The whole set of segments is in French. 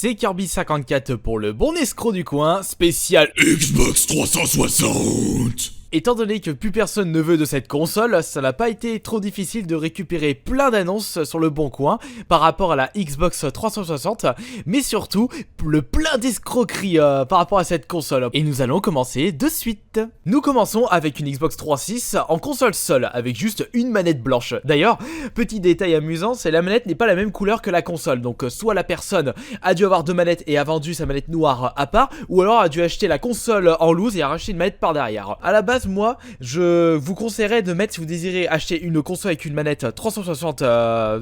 c'est Kirby54 pour le bon escroc du coin, spécial Xbox 360. Étant donné que plus personne ne veut de cette console, ça n'a pas été trop difficile de récupérer plein d'annonces sur le bon coin par rapport à la Xbox 360, mais surtout le plein d'escroqueries par rapport à cette console. Et nous allons commencer de suite. Nous commençons avec une Xbox 360 en console seule, avec juste une manette blanche. D'ailleurs, petit détail amusant, c'est la manette n'est pas la même couleur que la console, donc soit la personne a dû avoir deux manettes et a vendu sa manette noire à part, ou alors a dû acheter la console en loose et a racheté une manette par derrière. À la base, moi, je vous conseillerais de mettre, si vous désirez acheter une console avec une manette 360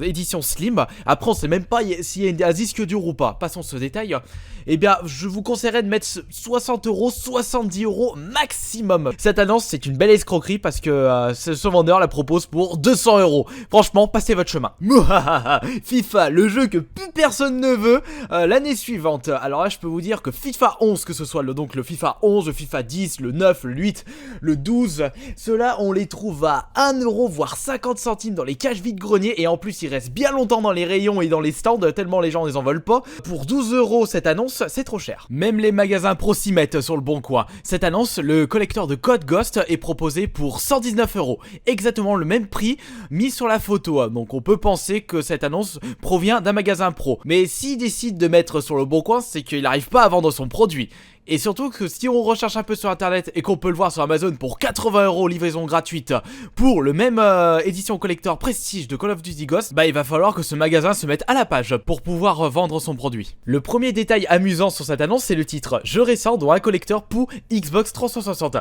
édition slim, après on sait même pas s'il y a un disque dur ou pas, passons ce détail, eh bien je vous conseillerais de mettre 60 €, 70 € maximum. Cette annonce c'est une belle escroquerie parce que ce vendeur la propose pour 200 €. Franchement, passez votre chemin. FIFA, le jeu que plus personne ne veut l'année suivante. Alors là je peux vous dire que FIFA 11, que ce soit le FIFA 11, le FIFA 10, le 9, le 8, le 12, ceux-là on les trouve à 1 € voire 50 centimes dans les cages vide-greniers, et en plus ils restent bien longtemps dans les rayons et dans les stands tellement les gens les en veulent pas. Pour 12 € cette annonce c'est trop cher. Même les magasins pro s'y mettent sur le bon coin. Cette annonce, le collecteur de Code Ghost est proposé pour 119 €, exactement le même prix mis sur la photo, donc on peut penser que cette annonce provient d'un magasin pro. Mais s'il décide de mettre sur le bon coin, c'est qu'il n'arrive pas à vendre son produit. Et surtout que si on recherche un peu sur internet et qu'on peut le voir sur Amazon pour 80 € livraison gratuite pour le même édition collector prestige de Call of Duty Ghost, bah il va falloir que ce magasin se mette à la page pour pouvoir vendre son produit. Le premier détail amusant sur cette annonce, c'est le titre: jeu récent dont un collector pour Xbox 360.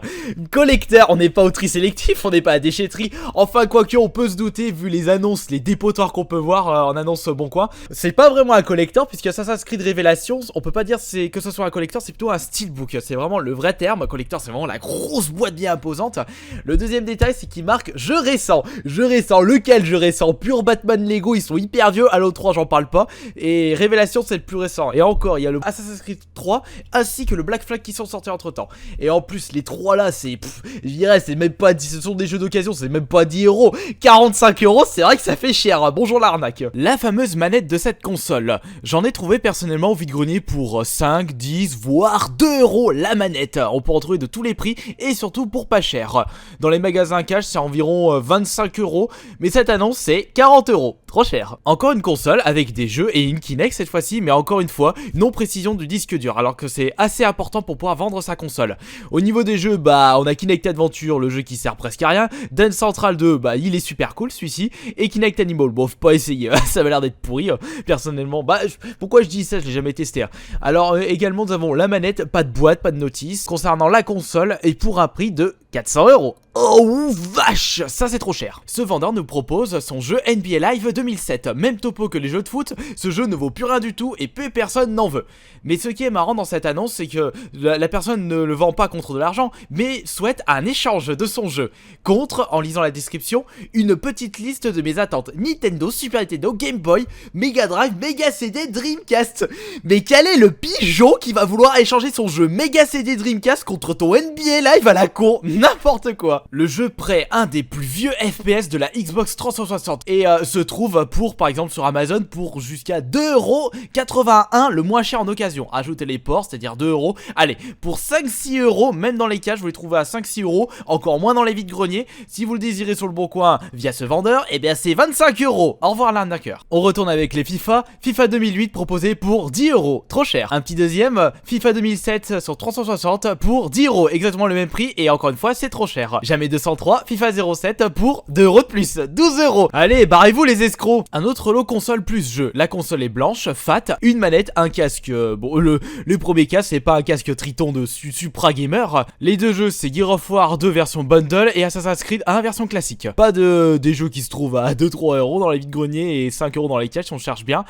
Collecteur, on n'est pas au tri sélectif, on n'est pas à déchetterie, enfin quoique on peut se douter vu les annonces, les dépotoirs qu'on peut voir en annonce bon coin. C'est pas vraiment un collector puisque Assassin's Creed Révélation, on peut pas dire que ce soit un collector, c'est plutôt un steelbook, c'est vraiment le vrai terme. Collector, c'est vraiment la grosse boîte bien imposante. Le deuxième détail, c'est qu'il marque jeu récent. Jeu récent, lequel jeu récent? Pure Batman Lego, ils sont hyper vieux. Halo 3, j'en parle pas. Et Révélation, c'est le plus récent. Et encore, il y a le Assassin's Creed 3 ainsi que le Black Flag qui sont sortis entre temps. Et en plus, les trois là, c'est, je dirais, c'est même pas 10, ce sont des jeux d'occasion, c'est même pas 10 €. 45 €, c'est vrai que ça fait cher. Bonjour l'arnaque. La fameuse manette de cette console, j'en ai trouvé personnellement au vide-grenier pour 5, 10, voire 2 € la manette. On peut en trouver de tous les prix et surtout pour pas cher. Dans les magasins cash c'est environ 25 €, mais cette annonce c'est 40 €. Trop cher. Encore une console avec des jeux et une Kinect cette fois-ci, mais encore une fois, non précision du disque dur, alors que c'est assez important pour pouvoir vendre sa console. Au niveau des jeux, bah on a Kinect Adventure, le jeu qui sert presque à rien, Dance Central 2, bah il est super cool celui-ci, et Kinect Animal, bon faut pas essayer, ça m'a l'air d'être pourri, personnellement, bah pourquoi je dis ça, je l'ai jamais testé. Alors également nous avons la manette, pas de boîte, pas de notice, concernant la console, et pour un prix de 400 €. Oh vache, ça c'est trop cher. Ce vendeur nous propose son jeu NBA Live 2007. Même topo que les jeux de foot, ce jeu ne vaut plus rien du tout et peu personne n'en veut. Mais ce qui est marrant dans cette annonce, c'est que la personne ne le vend pas contre de l'argent, mais souhaite un échange de son jeu. Contre, en lisant la description, une petite liste de mes attentes: Nintendo, Super Nintendo, Game Boy, Mega Drive, Mega CD, Dreamcast. Mais quel est le pigeon qui va vouloir échanger son jeu Mega CD Dreamcast contre ton NBA Live à la con? N'importe quoi. Le jeu prêt, un des plus vieux FPS de la Xbox 360, et se trouve pour, par exemple sur Amazon, pour jusqu'à 2,81 €, le moins cher en occasion. Ajoutez les ports, c'est-à-dire 2 €. Allez, pour 5-6 €, même dans les cages, vous les trouvez à 5-6 €, encore moins dans les vides-greniers. Si vous le désirez sur le bon coin via ce vendeur, et bien c'est 25 €. Au revoir l'arnaqueur. On retourne avec les FIFA 2008 proposé pour 10 €, trop cher. Un petit deuxième, FIFA 2007 sur 360 pour 10 €, exactement le même prix, et encore une fois c'est trop cher. Jamais 203, FIFA 07 pour 2 € de plus, 12 €. Allez, barrez-vous les escrocs. Un autre lot console plus jeu. La console est blanche, fat, une manette, un casque. Bon, le premier casque c'est pas un casque Triton de Supra Gamer. Les deux jeux c'est Gears of War 2 version bundle et Assassin's Creed 1 version classique. Pas des jeux qui se trouvent à 2-3 € dans les vides-greniers et 5 € dans les caches si on cherche bien.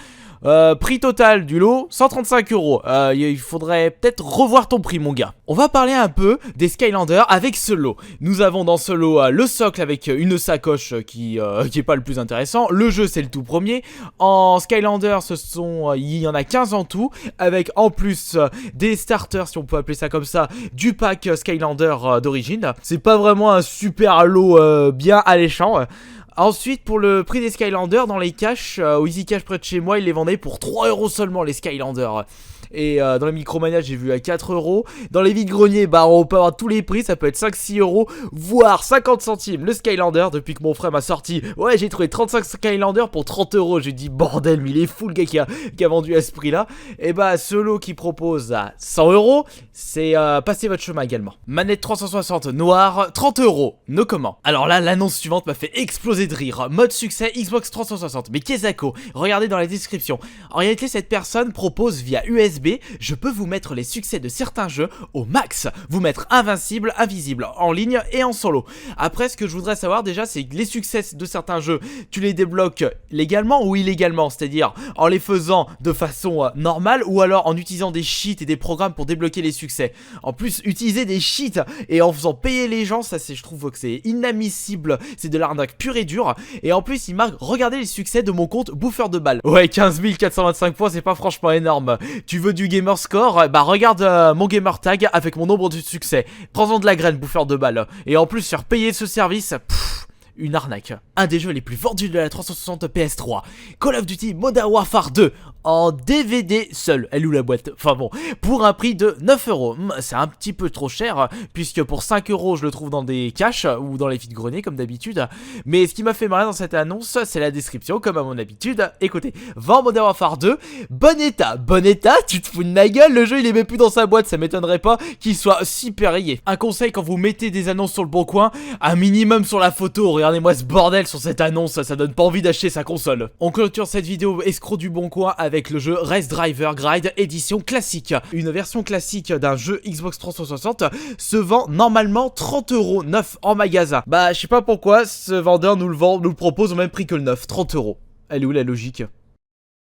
Prix total du lot, 135 €. Il faudrait peut-être revoir ton prix mon gars. On va parler un peu des Skylanders avec ce lot. Nous avons dans ce lot le socle avec une sacoche qui est pas le plus intéressant. Le jeu c'est le tout premier. En Skylander il y en a 15 en tout, avec en plus des starters, si on peut appeler ça comme ça, du pack Skylander d'origine. C'est pas vraiment un super lot bien alléchant. Ensuite, pour le prix des Skylanders, dans les caches, au Easy Cash près de chez moi, ils les vendaient pour 3 € seulement les Skylanders. Et dans les Micromania, j'ai vu à 4 €. Dans les vides-greniers, bah on peut avoir tous les prix, ça peut être 5-6 €, voire 50 centimes le Skylander. Depuis que mon frère m'a sorti, ouais, j'ai trouvé 35 Skylanders pour 30 €. J'ai dit bordel, mais il est fou le gars qui a vendu à ce prix là. Et bah ce lot qui propose à 100 €, c'est passer votre chemin également. Manette 360 noire, 30 €, no comment. Alors là, l'annonce suivante m'a fait exploser de rire. Mode succès Xbox 360. Mais Kezako, regardez dans la description. En réalité, cette personne propose via USB, je peux vous mettre les succès de certains jeux au max, vous mettre invincible, invisible, en ligne et en solo. Après, ce que je voudrais savoir déjà, c'est que les succès de certains jeux, tu les débloques légalement ou illégalement, c'est-à-dire en les faisant de façon normale ou alors en utilisant des cheats et des programmes pour débloquer les succès. En plus, utiliser des cheats et en faisant payer les gens, ça c'est, je trouve que c'est inadmissible, c'est de l'arnaque pure et dure. Et en plus, il marque, regardez les succès de mon compte bouffeur de balles. Ouais, 15 425 points, c'est pas franchement énorme. Tu veux du gamer score, bah regarde mon gamer tag avec mon nombre de succès. Prends-en de la graine, bouffeur de balles. Et en plus, faire payer ce service, une arnaque. Un des jeux les plus vendus de la 360 PS3, Call of Duty Modern Warfare 2, en DVD seul, elle ou la boîte, enfin bon, pour un prix de 9 €. C'est un petit peu trop cher, puisque pour 5 € je le trouve dans des caches ou dans les vides-greniers comme d'habitude. Mais ce qui m'a fait marrer dans cette annonce, c'est la description, comme à mon habitude. Écoutez, vend Modern Warfare 2, bon état, tu te fous de ma gueule, le jeu il est même plus dans sa boîte, ça m'étonnerait pas qu'il soit super rayé. Un conseil quand vous mettez des annonces sur le bon coin, un minimum sur la photo, regardez-moi ce bordel sur cette annonce, ça donne pas envie d'acheter sa console. On clôture cette vidéo escroc du bon coin avec le jeu Race Driver Gride édition classique. Une version classique d'un jeu Xbox 360 se vend normalement 30 € neuf en magasin. Bah je sais pas pourquoi ce vendeur nous le propose au même prix que le neuf, 30 €. Elle est où la logique ?